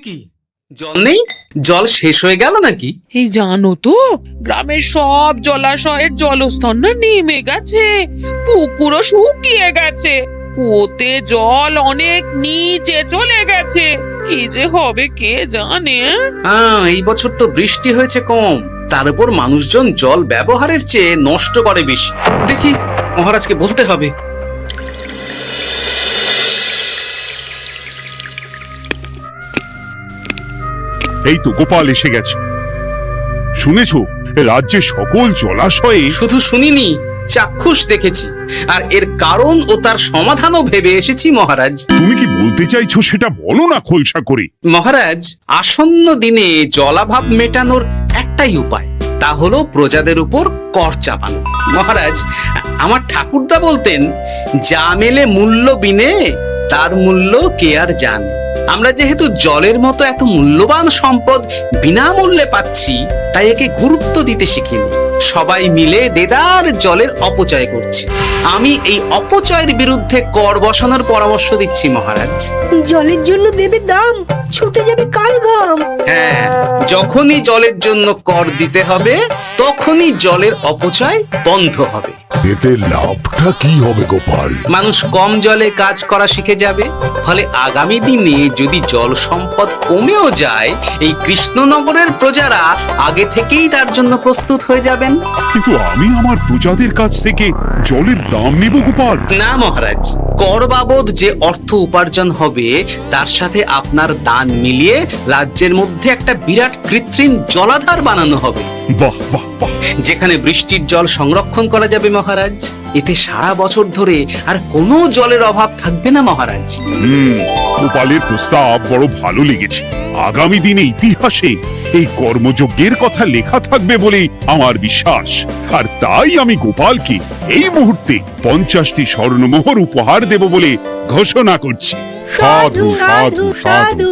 কি জল নেই? জল শেষ হয়ে গেল নাকি? এই জানো তো, গ্রামের সব জলাশয়ের জলস্তর না নেমে গেছে, পুকুরও শুকিয়ে গেছে, কুয়োতে জল অনেক নিচে চলে গেছে। কি যে হবে কে জানে। এই বছর তো বৃষ্টি হয়েছে কম, তার উপর মানুষজন জল ব্যবহারের চেয়ে নষ্ট করে বেশি। দেখি মহারাজকে বলতে হবে। এই তো গোপাল এসে গেছে। শুনেছো, রাজ্যের সকল জলাশয়ে শুধু শুনিনি, চাক্ষুষ দেখেছি, আর এর কারণ ও তার সমাধানও ভেবে এসেছি মহারাজ। তুমি কি বলতে চাইছো সেটা বলো না খোলসা করে। মহারাজ, আসন্ন দিনে জলাভাব মেটানোর একটাই উপায়, তা হলো প্রজাদের উপর কর চাপানো। মহারাজ, আমার ঠাকুরদা বলতেন, যা মেলে মূল্য বিনে তার মূল্য কে আর জানে। আমরা যেহেতু জলের মতো এত মূল্যবান সম্পদ বিনামূল্যে পাচ্ছি, তাই একে গুরুত্ব দিতে শিখিনি। সবাই মিলে দেদার জলের অপচয় করছে। আমি এই অপচয়ের বিরুদ্ধে কর বসানোর পরামর্শ দিচ্ছি মহারাজ। জলের জন্য দেবে দাম, ছুটে যাবে কাল ঘাম। হ্যাঁ, যখনই জলের জন্য কর দিতে হবে, তখনই জলের অপচয় বন্ধ হবে। এতে লাভটা কি হবে গোপাল? মানুষ কম জলে কাজ করা শিখে যাবে, ফলে আগামী দিনে যদি জল সম্পদ কমেও যায়, এই কৃষ্ণনগরের প্রজারা আগে থেকেই তার জন্য প্রস্তুত হয়ে যাবেন। কিন্তু আমি আমার প্রজাদের কাছ থেকে জলের দাম নেব গোপাল? না মহারাজ, কর বাবদ যে অর্থ উপার্জন হবে, তার সাথে আপনার দান মিলিয়ে রাজ্যের মধ্যে একটা বিরাট কৃত্রিম জলাধার বানানো হবে। বাহ বাহ বাহ! যেখানে বৃষ্টির জল সংরক্ষণ করা যাবে মহারাজ। এতে সারা বছর ধরে আর কোনো জলের অভাব থাকবে না মহারাজ। গোপালের প্রস্তাব বড় ভালো লেগেছে। আগামী দিনে ইতিহাসে এই কর্মযজ্ঞের কথা লেখা থাকবে বলেই আমার বিশ্বাস। আর তাই আমি গোপালকে এই মুহূর্তে 50টি স্বর্ণমোহর উপহার দেব বলে ঘোষণা করছি। সাধু সাধু সাধু।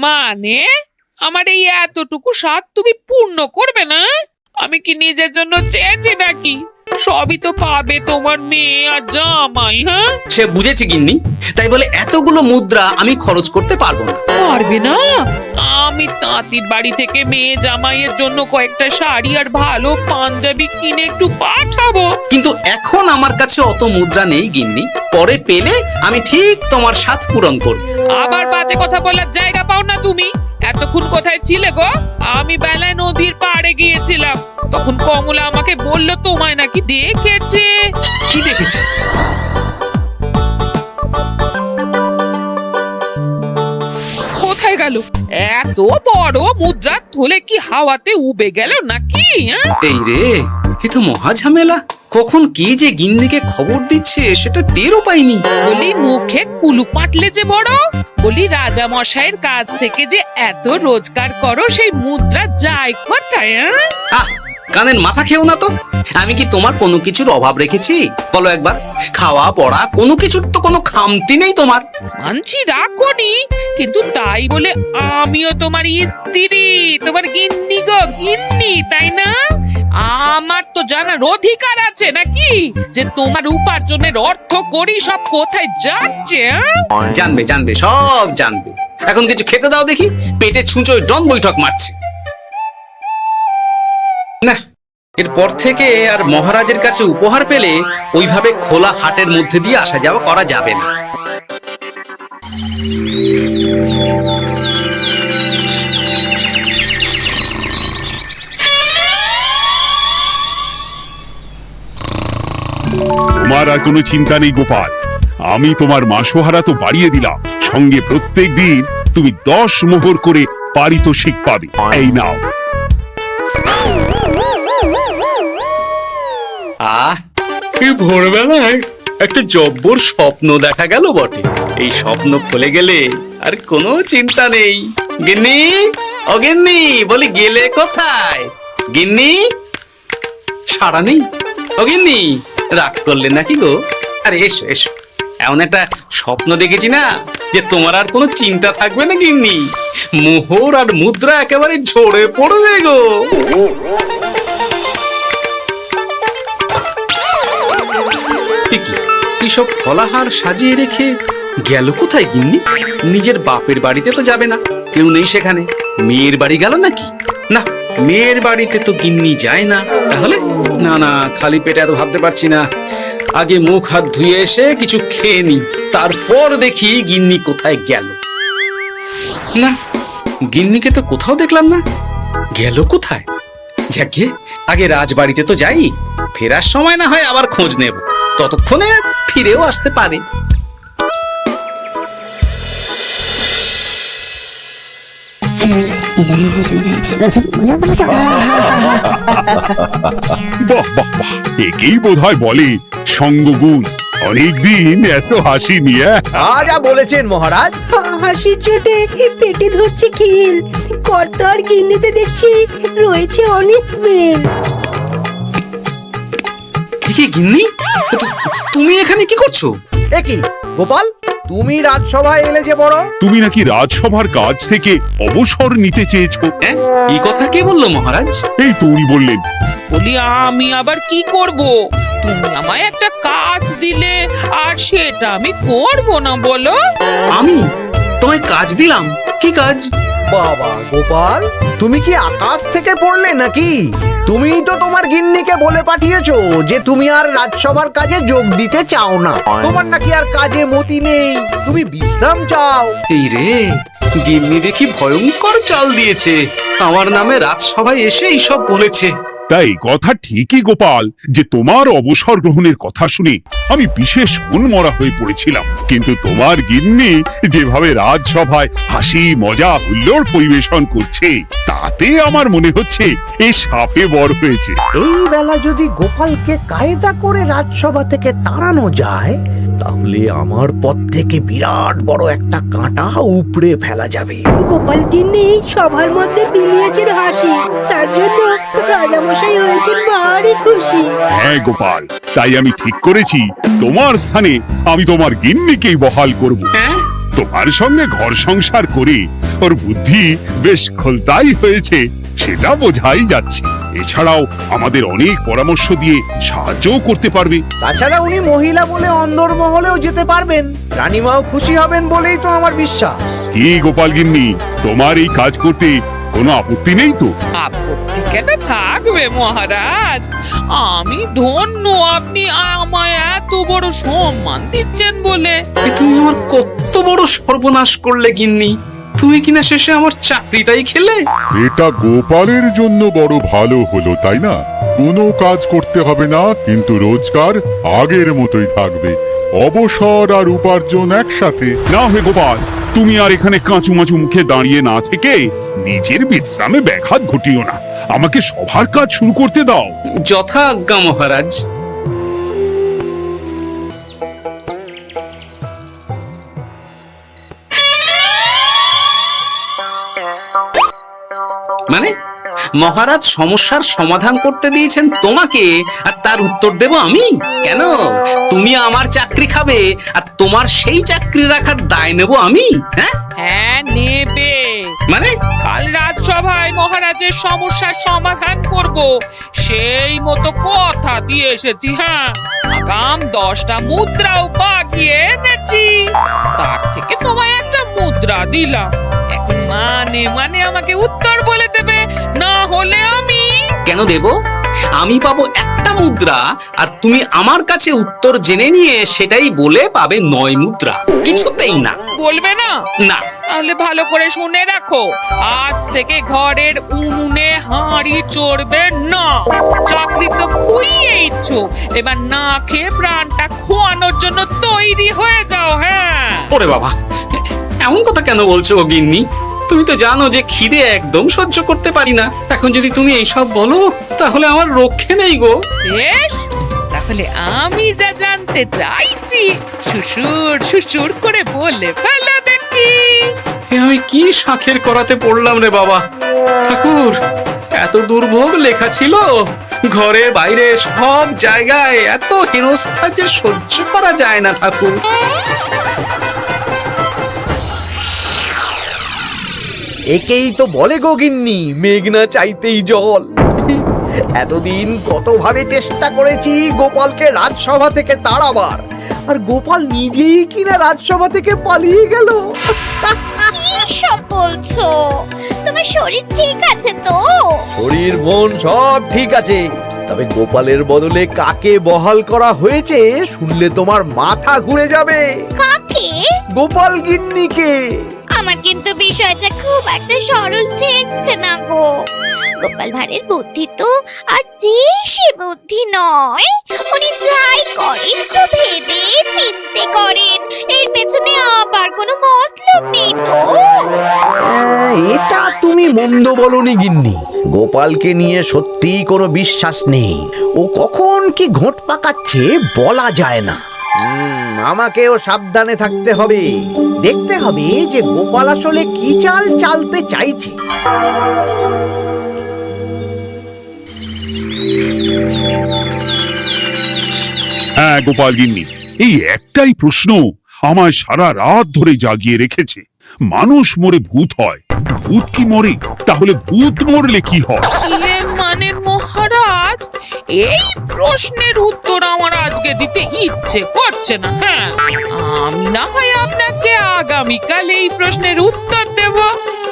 মানে আমার এই এতটুকু স্বাদ তুমি পূর্ণ করবে না? আমি কি নিজের জন্য চেয়েছি নাকি? সবই তো পাবে তোমার মেয়ে আর জামাই। হ্যাঁ, সে বুঝেছে গিন্নি, তাই বলে এতগুলো মুদ্রা আমি খরচ করতে পারবো না। পারবে না? আমি তাঁতির বাড়ি থেকে মেয়ে জামাইয়ের জন্য কয়েকটা শাড়ি আর ভালো পাঞ্জাবি কিনে একটু পাঠাবো। কিন্তু এখন আমার কাছে অত মুদ্রা নেই গিন্নি, পরে পেলে আমি ঠিক তোমার স্বাদ পূরণ করব। আবার বাজে কথা বলার জায়গা পাও না তুমি। এতক্ষণ কোথায় ছিলে গো? আমি বেলায় নদীর পাড়ে গিয়েছিলাম, তখন কমলা আমাকে বললো তোমায় নাকি দেখেছে। কি দেখেছি? কোথায় গেল? এত বড় মুদ্রা থলে কি হাওয়াতে উবে গেল নাকি? এই রে, এ তো মহা ঝামেলা। কখন কি যে গিন্নিকে খবর দিচ্ছে সেটা টেরও পাইনি। বলি মুখে কুলু পাটলে যে বড়, বলি রাজা মশাইয়ের কাছ থেকে যে এত রোজগার করো, সেই মুদ্রা যায় কোথায়? আহ, কানের মাথা খেও না তো। আমি কি তোমার কোনো কিছুর অভাব রেখেছি? বলো একবার। খাওয়া পড়া কোনো কিছুর তো কোনো খামতি নেই তোমার। মানছি রাখোনি, কিন্তু তাই বলে আমিও তোমার স্ত্রী, তোমার গিন্নি গো গিন্নি, তাই না? আমার তো জানার অধিকার আছে নাকি যে তোমার উপার্জনের অর্থ করি সব কোথায় যাচ্ছে? জানবে জানবে, সব জানবে। এখন কিছু খেতে দাও দেখি, পেটে ছুঁচোয় ডন বৈঠক মারছে। না, এরপর থেকে আর মহারাজের কাছে উপহার পেলে ওইভাবে খোলা হাটের মধ্যে দিয়ে আসা যাওয়া করা যাবে না। তোমার আর কোনো চিন্তা নেই গোপাল। আমি তোমার মাসোহারা তো বাড়িয়ে দিলাম, সঙ্গে প্রত্যেক দিন তুমি 10 মোহর করে পারিতোষিক পাবে। এই নাও। আহ, এই ভোরবেলায় একটা জব্বর স্বপ্ন দেখা গেল বটে। এই স্বপ্ন খুলে গেলে আর কোনো চিন্তা নেই। গিন্নি, ও গিন্নি, বলি গেলে কোথায়? গিন্নি, সারা নেই। ও গিন্নি, রাগ করলে নাকি গো? আরে এসো এসো, এমন একটা স্বপ্ন দেখেছি না যে তোমার আর কোনো চিন্তা থাকবে না গিন্নি। মোহর আর মুদ্রা একেবারে ঝরে পড়বে গো। এইসব ফলাহার সাজিয়ে রেখে গেল কোথায় গিন্নি? নিজের বাপের বাড়িতে তো যাবে না, কেউ নেই সেখানে। মেয়ের বাড়ি গেল নাকি? না, মেয়ের বাড়িতে তো গিন্নি যায় না। তাহলে না না, খালি পেটে এত ভাবতে পারছি না। আগে মুখ হাত ধুয়ে এসে কিছু খেয়ে নি, তারপর দেখি গিন্নি কোথায় গেল। না, গিন্নিকে তো কোথাও দেখলাম না। গেল কোথায়? যাকে আগে রাজবাড়িতে তো যাই, ফেরার সময় না হয় আবার খোঁজ নেব, ততক্ষণে ফিরেও আসতে পারে। বাহ বাহ বাহ, একেই বোধহয় বলে সঙ্গগুণ। অনেকদিন এত হাসি নিয়ে। যা বলেছেন মহারাজ। হাসির চোটে পেটে ধরছে খিল। কর্তার গিন্নিতে দেখছি রয়েছে অনেক মেল। কি গিন্নি, তুমি এখানে কি করছো? কি গোপাল, তুমি রাজসভায় এলে যে বড়? তুমি নাকি রাজসভার কাজ থেকে অবসর নিতে চেয়েছো? হ্যাঁ, এই কথা কে বললো মহারাজ? এই তো উনি বললেন। বলি আমি আবার কি করব? তুমি আমায় একটা কাজ দিলে আর সেটা আমি করব না বলো? আমি তোমায় কাজ দিলাম? কি কাজ? বাবা গোপাল, তুমি কি আকাশ থেকে পড়লে নাকি? তুমি তো তোমার গিন্নিকে বলে পাঠিয়েছো যে তুমি আর রাজসভার কাজে যোগ দিতে চাও না। তোমার নাকি আর কাজে মতি নেই, তুমি বিশ্রাম চাও। এই রে, গিন্নি দেখি ভয়ঙ্কর চাল দিয়েছে। আমার নামে রাজসভায় এসে এইসব বলেছে। তাই কথা ঠিকই গোপাল, যে তোমার অবসর গ্রহণের কথা শুনে আমি বিশেষ মনমরা হয়ে পড়েছিলাম। কিন্তু তোমার গিন্নি যেভাবে রাজসভায় হাসি মজা হুল্লোড় পরিবেশন করছে, তাতে আমার মনে হচ্ছে এ সাপে বর হয়েছে। এই বেলা যদি গোপালকে কায়দা করে রাজসভা থেকে তাড়ানো যায়, তাহলে আমার পথ থেকে বিরাট বড় একটা কাঁটা উপড়ে ফেলা যাবে। গোপাল গিন্নি সবার মধ্যে বিলিয়েছেন হাসি, তার জন্য রাজামশাই হয়েছেন ভারী খুশি। হ্যাঁ গোপাল, তাই আমি ঠিক করেছি তোমার স্থানে আমি তোমার গিন্নিকেই বহাল করব। হ্যাঁ, তোমার সঙ্গে ঘর সংসার করে ওর বুদ্ধি বেশ খোলতাই হয়েছে, সেটা বোঝাই যাচ্ছে। এছাড়াও আমাদের অনেক পরামর্শ দিয়ে সাহায্যও করতে পারবে। তাছাড়া উনি মহিলা বলে অন্দরমহলেও যেতে পারবেন, রানীমাও খুশি হবেন বলেই তো আমার বিশ্বাস। কি গোপাল গিন্নি, তোমার এই কাজ করতে কোনো আপত্তি নেই তো? আপত্তি কেন থাকবে মহারাজ? আমি ধন্য আপনি আমায় এত বড় সম্মান দিচ্ছেন বলে। তুমি আমার কত বড় সর্বনাশ করলে গিন্নি। তুমি কিনা শেষে আমার চাকরিটাই খেলে। এটা গোপালের জন্য বড় ভালো হলো, তাই না? কোনো কাজ করতে হবে না, কিন্তু রোজগার আগের মতোই থাকবে। অবসর আর উপার্জন একসাথে। না হে গোপাল, তুমি আর এখানে কাঁচু মাচু মুখে দাঁড়িয়ে না থেকে নিজের বিশ্রামে ব্যাঘাত ঘটিও না। আমাকে সবার কাজ শুরু করতে দাও। যথা আজ্ঞা মহারাজ। মানে মহারাজ সমস্যার সমাধান করতে দিয়েছেন তোমাকে, আর তার উত্তর দেব আমি? কেন? তুমি আমার চাকরি খাবে আর তোমার সেই চাকরি রাখার দায় নেব আমি? হ্যাঁ হ্যাঁ, নেবে। মানে কাল রাজসভায় মহারাজের সমস্যার সমাধান করব, সেই মতো কথা দিয়ে এসেছি। হ্যাঁ, আগাম 10টা মুদ্রাও বাগিয়ে এনেছি। তার থেকে তোমায় একটা মুদ্রা দিলাম। এখন মানে মানে আমাকে উত্তর বলে দেবে, না হলে আমি কেন দেব? আমি পাবো একটা মুদ্রা, আর তুমি আমার কাছে উত্তর জেনে নিয়ে সেটাই বলে পাবে 9 মুদ্রা। কিছুতেই না। বলবে না? না। তাহলে ভালো করে শুনে রাখো, আজ থেকে ঘরের উনুনে হাঁড়ি চড়বে না। চাকরি তো খুইয়েইছ, এবার না খেয়ে প্রাণটা খোয়ানোর জন্য তৈরি হয়ে যাও। হ্যাঁ। ওরে বাবা, এমন কথা কেন বলছো গো গিন্নি? তুমি তো জানো যে খিদে একদম সহ্য করতে পারি না। এখন যদি তুমি এইসব বলো, তাহলে আমার রক্ষে নেই গো। বেশ, তাহলে আমি যা জানতে চাইছি শ্বশুর শ্বশুর করে বলে ফেলো দেখি। এ আমি কি শাঁখের করাতে পড়লাম রে বাবা! ঠাকুর, এত দুর্ভোগ লেখা ছিল, ঘরে বাইরে সব জায়গায় এত হেনস্থা যে সহ্য করা যায় না ঠাকুর। একেই তো বলে গো গিন্নি, মেঘ না চাইতেই জল। এতদিন কতভাবে চেষ্টা করেছি গোপালকে রাজসভা থেকে তাড়াবার, আর গোপাল নিজেই কিনা রাজসভা থেকে পালিয়ে গেল। কি সব বলছো? তোমার শরীর ঠিক আছে তো? শরীর মন সব ঠিক আছে, তবে গোপালের বদলে কাকে বহাল করা হয়েছে শুনলে তোমার মাথা ঘুরে যাবে। কাকে? গোপাল গিন্নিকে। আমার কিন্তু বিষয়টা খুব একটা সরল ঠেকছে না গো। গোপাল ভাঁড়ের বুদ্ধি তো আর যে সে বুদ্ধি নয়। উনি যাই করেন খুব ভেবে চিন্তে করেন, এর পেছনে আবার কোনো মতলব নেই তো। এটা তুমি মন্দ বলনি গিন্নি, গোপালকে নিয়ে সত্যি কোনো বিশ্বাস নেই। ও কখন কি ঘোট পাকাচ্ছে বলা যায় না। আমাকেও সাবধানে থাকতে হবে, দেখতে হবে যে গোপাল আসলে কি চাল চালতে চাইছে। হ্যাঁ গোপাল গিন্নি, এই একটাই প্রশ্ন আমায় সারা রাত ধরে জাগিয়ে রেখেছে। মানুষ মরে ভূত হয়, ভূত কি মরে? তাহলে ভূত মরলে কি হয়? মানে মহারাজ, এই প্রশ্নের উত্তর আমার আজকে দিতে ইচ্ছে করছে না। হ্যাঁ, আমি না হয় আপনাকে আগামীকাল এই প্রশ্নের উত্তর দেব,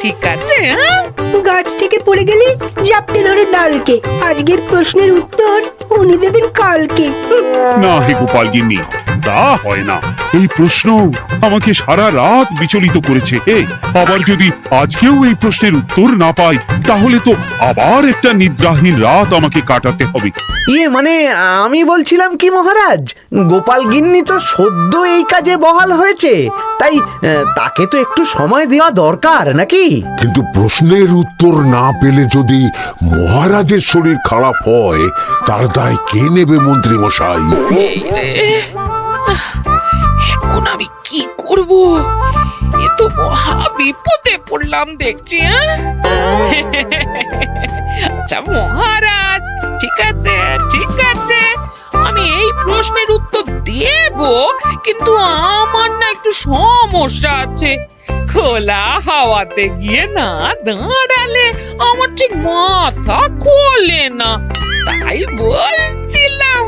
ঠিক আছে? হ্যাঁ, গাছ থেকে পড়ে গেলে জাপটে ধরে ডালকে। আজকের প্রশ্নের উত্তর উনি দেবেন কালকে। না হে গোপাল গিন্নি, তা হয় না। এই প্রশ্ন আমাকে সারা রাত বিচলিত করেছে। আবার যদি আজকেও এই প্রশ্নের উত্তর না পাই, তাহলে তো আবার একটা নিদ্রাহীন রাত আমাকে কাটাতে হবে। মানে আমি বলছিলাম কি মহারাজ, গোপাল গিন্নি তো সদ্য এই কাজে বহাল হয়েছে, তাই তাকে তো একটু সময় দেওয়া দরকার নাকি? কিন্তু প্রশ্নের উত্তর না পেলে যদি মহারাজের শরীর খারাপ হয়, তার দায় কে নেবে মন্ত্রী মশাই? এই রে, এখন আমি কি করব? এ তো মহা বিপদে পড়লাম দেখছি। আচ্ছা মহারাজ, ঠিক আছে ঠিক আছে, আমি এই প্রশ্নের উত্তর দেব, কিন্তু আমার না একটু সমস্যা আছে। খোলা হাওয়াতে গিয়ে না দাঁড়ালে আমার ঠিক মাথা খোলে না, তাই বলছিলাম।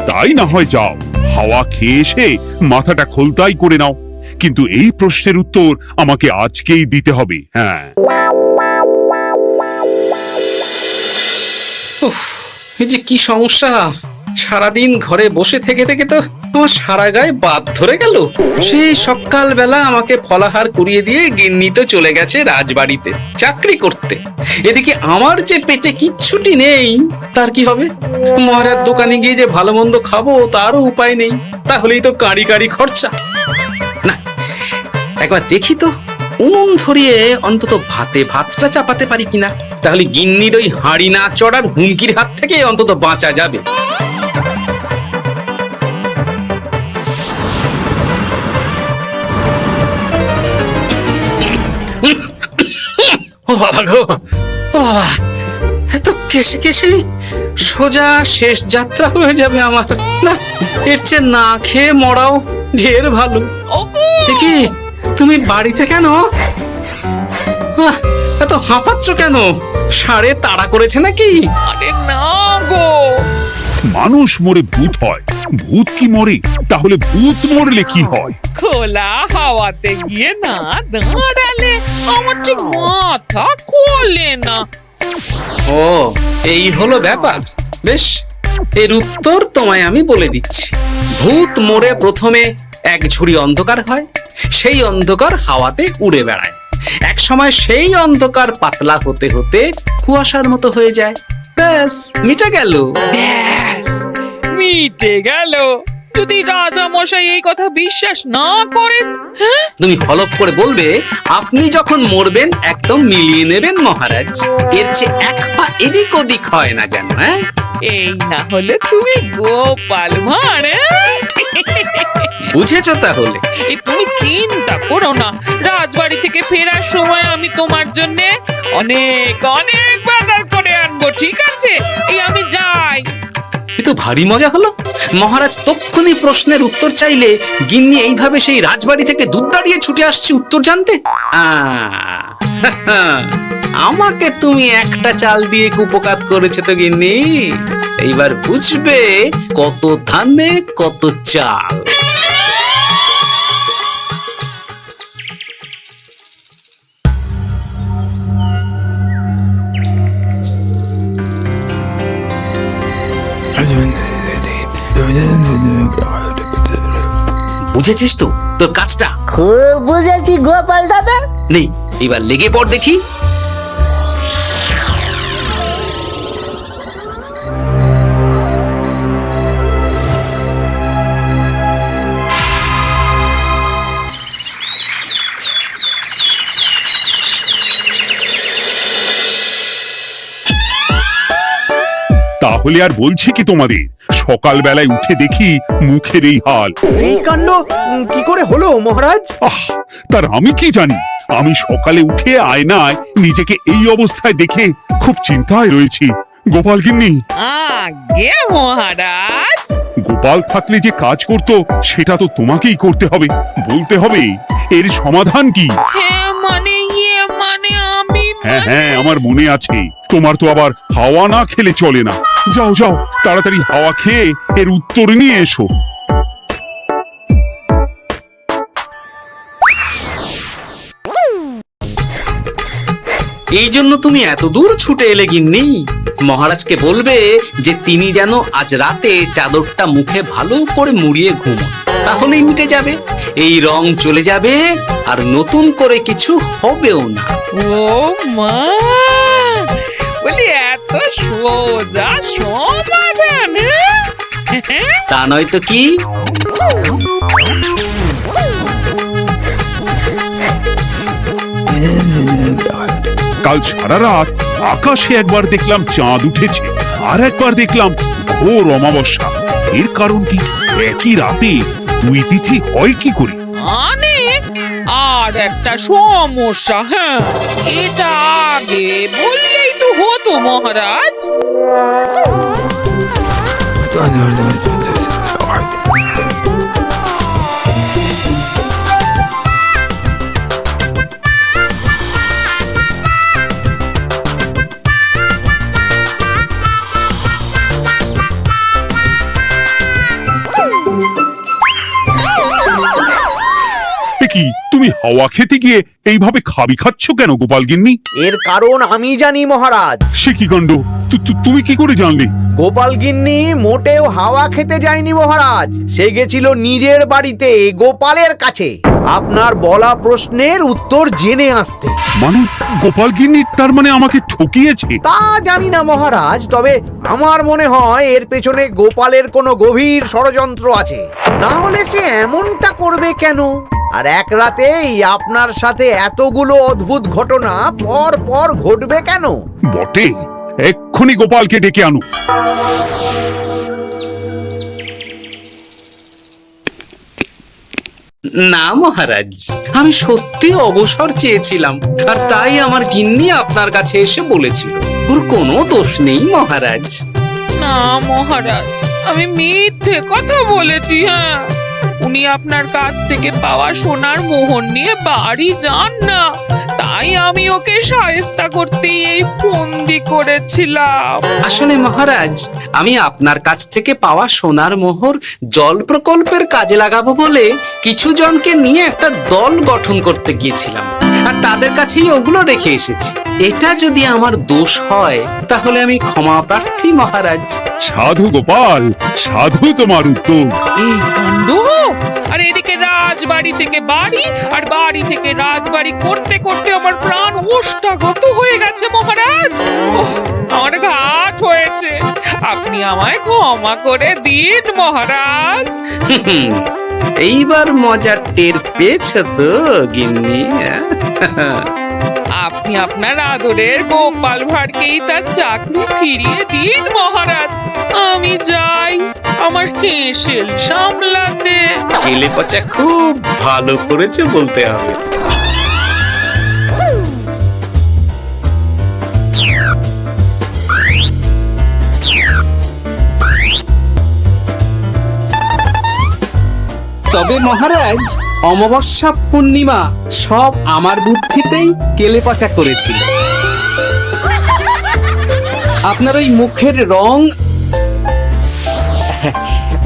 তাই না হয় যাও, হাওয়া খেয়ে এসে মাথাটা খোলতাই করে নাও, কিন্তু এই প্রশ্নের উত্তর আমাকে আজকেই দিতে হবে। হ্যাঁ, উফ, এই যে কি সমস্যা! সারাদিন ঘরে বসে থেকে থেকে তো আমার সারা গায়ে বাদ ধরে গেল। সেই সকালবেলা আমাকে ফলাহার করিয়ে দিয়ে গিন্নি তো চলে গেছে রাজবাড়িতে চাকরি করতে। এদিকে আমার যে পেটে কিচ্ছুটি নেই, তার কি হবে? মহারাজ দোকানে গিয়ে যে ভালো মন্দ খাবো তারও উপায় নেই, তাহলেই তো কাঁড়ি কাঁড়ি খরচা। না, একবার দেখি তো উনুন ধরিয়ে অন্তত ভাতটা চাপাতে পারি কিনা, তাহলে গিন্নির ওই হাঁড়ি না চড়ার হুমকির হাত থেকে অন্তত বাঁচা যাবে। ও বাবা গো, ও বাবা, এত কেসে কেসে সোজা শেষ যাত্রা হয়ে যাবে আমার। না, এর চেয়ে না খেয়ে মরাও ঢের ভালো। দেখি তুমি বাড়িতে কেন? এত হাঁপাচ্ছ কেন? ষাঁড়ে তাড়া করেছে নাকি? আরে না গো, মানুষ মরে ভূত হয়, ভূত কি মরে? তাহলে ভূত মরলে কি হয়? খোলা হাওয়াতে গিয়ে না দাঁড়ালে আমার ঠিক মাথা খোলে না। ও, এই হলো ব্যাপার। বেশ, এর উত্তর তোমায় আমি বলে দিচ্ছি। ভূত মরে প্রথমে এক ঝুড়ি অন্ধকার হয়, সেই অন্ধকার হাওয়াতে উড়ে বেড়ায়। এক সময় সেই অন্ধকার পাতলা হতে হতে কুয়াশার মতো হয়ে যায়। ব্যাস, মিটে গেল। ব্যাস, মিটে গেল। যদি রাজা মশাই এই কথা বিশ্বাস না করেন, হ্যাঁ, তুমি হলপ করে বলবে আপনি যখন মরবেন একদম মিলিয়ে নেবেন মহারাজ। এর চেয়ে এক পা এদিক ওদিক হয় না যেন। হ্যাঁ, এই না হলে তুমি গোপাল ভাঁড়, হ্যাঁ? বুঝেছো তাহলে? এই তুমি চিন্তা করো না, রাজবাড়ি থেকে ফেরার সময় আমি তোমার জন্য অনেক অনেক বাজার করে আনবো, ঠিক আছে? এই আমি যাই। এ তো ভারী মজা হলো। মহারাজ তক্ষুনি প্রশ্নের উত্তর চাইলে গিন্নি এইভাবে সেই রাজবাড়ি থেকে দুধ দাঁড়িয়ে ছুটে আসছে উত্তর জানতে। আমাকে তুমি একটা চাল দিয়ে কুপকাত করেছে তো গিন্নি। এইবার বুঝবে কত ধানে কত চাল। বুঝেছিস তো তোর কাজটা? খুব বুঝেছি গোপাল দাদা। নেই, এবার লেগে পড় দেখি। তাহলে আর বলছি কি তোমাদের, সকালবেলায় উঠে দেখি মুখের এই হাল। এই কাণ্ড কি করে হলো মহারাজ? আহ, তার আমি কি জানি। আমি সকালে উঠে আয়নায় নিজেকে এই অবস্থায় দেখে খুব চিন্তায় রয়েছি। গোপাল গিন্নি, আগে মহারাজ, গোপাল থাকলে যে কাজ করতো সেটা তো তোমাকেই করতে হবে। বলতে হবে এর সমাধান কি। হ্যাঁ মানে আমি হ্যাঁ হ্যাঁ, আমার মনে আছে। তোমার তো আবার হাওয়া না খেলে চলে না। যাও যাও, তাড়াতাড়ি হাওয়া খেয়ে এর উত্তর নিয়ে এসো। এই জন্য তুমি এত দূর ছুটে এলে গিন্নি? মহারাজকে বলবে যে তিনি যেন আজ রাতে চাদরটা মুখে ভালো করে মুড়িয়ে ঘুমোন, তাহলেই মিটে যাবে। এই রং চলে যাবে আর নতুন করে কিছু হবেও না। ও মা, বলি এত সোজা সমাধান, হ্যাঁ? তা নয় তো কি? কাল সারা রাত আকাশে একবার দেখলাম চাঁদ উঠেছে, আর একবার দেখলাম ঘোর অমাবস্যা। এর কারণ কি? একই রাতে দুই তিথি হয় কি করে? মানে আর একটা সমস্যা, হ্যাঁ, এটা আগে বললেই তো হতো মহারাজ। কি তুমি হাওয়া খেতে গিয়ে এইভাবে খাবি খাচ্ছ কেন গোপাল গিন্নি? এর কারণ আমি জানি মহারাজ। সে কি কাণ্ড! তুমি কি করে জানলে? গোপাল গিন্নি মোটেও হাওয়া খেতে যায়নি মহারাজ, সে গেছিল নিজের বাড়িতে গোপালের কাছে আপনার বলা প্রশ্নের উত্তর জেনে আসতে। মানে গোপাল গিন্নি তার মানে আমাকে ঠকিয়েছে? তা জানি না মহারাজ, তবে আমার মনে হয় এর পেছনে গোপালের কোনো গভীর ষড়যন্ত্র আছে, না হলে সে এমনটা করবে কেন? আর এক রাতেই আপনার সাথে এতগুলো অদ্ভুত ঘটনা পর পর ঘটবে কেন? বটে, এক্ষুনি গোপালকে ডেকে আনো। না মহারাজ, আমি সত্যি অবসর চেয়েছিলাম, আর তাই আমার গিন্নি আপনার কাছে এসে বলেছিল। ওর কোনো দোষ নেই মহারাজ। না মহারাজ, আমি মিথ্যে কথা বলেছি, হ্যাঁ। উনি আপনার কাছ থেকে পাওয়া সোনার মোহর নিয়ে বাড়ি যান না, তাই আমি ওকে শায়েস্তা করতে এই ফন্দি করেছিলাম। আসলে মহারাজ, আমি আপনার কাছ থেকে পাওয়া সোনার মোহর জল প্রকল্পের কাজে লাগাবো বলে কিছু জনকে নিয়ে একটা দল গঠন করতে গিয়েছিলাম, আর তাদের কাছেই ওগুলো রেখে এসেছি। এটা যদি আমার দোষ হয় তাহলে আমি ক্ষমা প্রার্থী মহারাজ। সাধু গোপাল, সাধু তোমার উত্তর। এই কাণ্ড! আর এদিকে রাজবাড়ি থেকে বাড়ি, আর বাড়ি থেকে রাজবাড়ি করতে করতে আমার প্রাণ ওষ্ঠাগত হয়ে গেছে মহারাজ। ওহ, আমার ঘাট হয়েছে, আপনি আমায় ক্ষমা করে দিন মহারাজ। এইবার মজার টের পেয়েছ তো গিন্নি? আপনি আপনার আদরের গোপাল ভাঁড়কেই তার চাকরি ফিরিয়ে দিন মহারাজ। আমি যাই আমার হেসেল সামলাতে। কেলে পচা খুব ভালো করেছে বলতে হবে। তবে মহারাজ, অমাবস্যা পূর্ণিমা সব আমার বুদ্ধিতেই কেলে পচা করেছিল। আপনার ওই মুখের রং,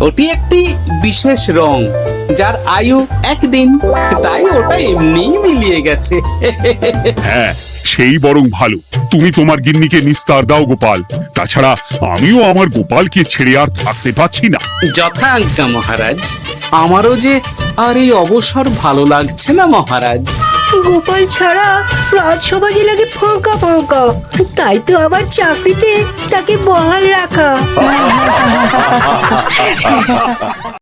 ওটি একটি বিশেষ রং যার আয়ু একদিন, তাই ওটা এমনিই মিলিয়ে গেছে। হ্যাঁ, সেই বরং ভালো। তুমি তোমার গিন্নিকে নিস্তার দাও গোপাল। তাছাড়া আমিও আমার গোপালকে ছেড়ে আর থাকতে পারছি না। যথা আজ্ঞা মহারাজ। আমারও যে আর এই অবসর ভালো লাগছে না মহারাজ। গোপাল ছাড়া রাজসভা যে লাগে ফাঁকা ফাঁকা, তাই তো আবার চাকরিতে তাকে বহাল রাখা।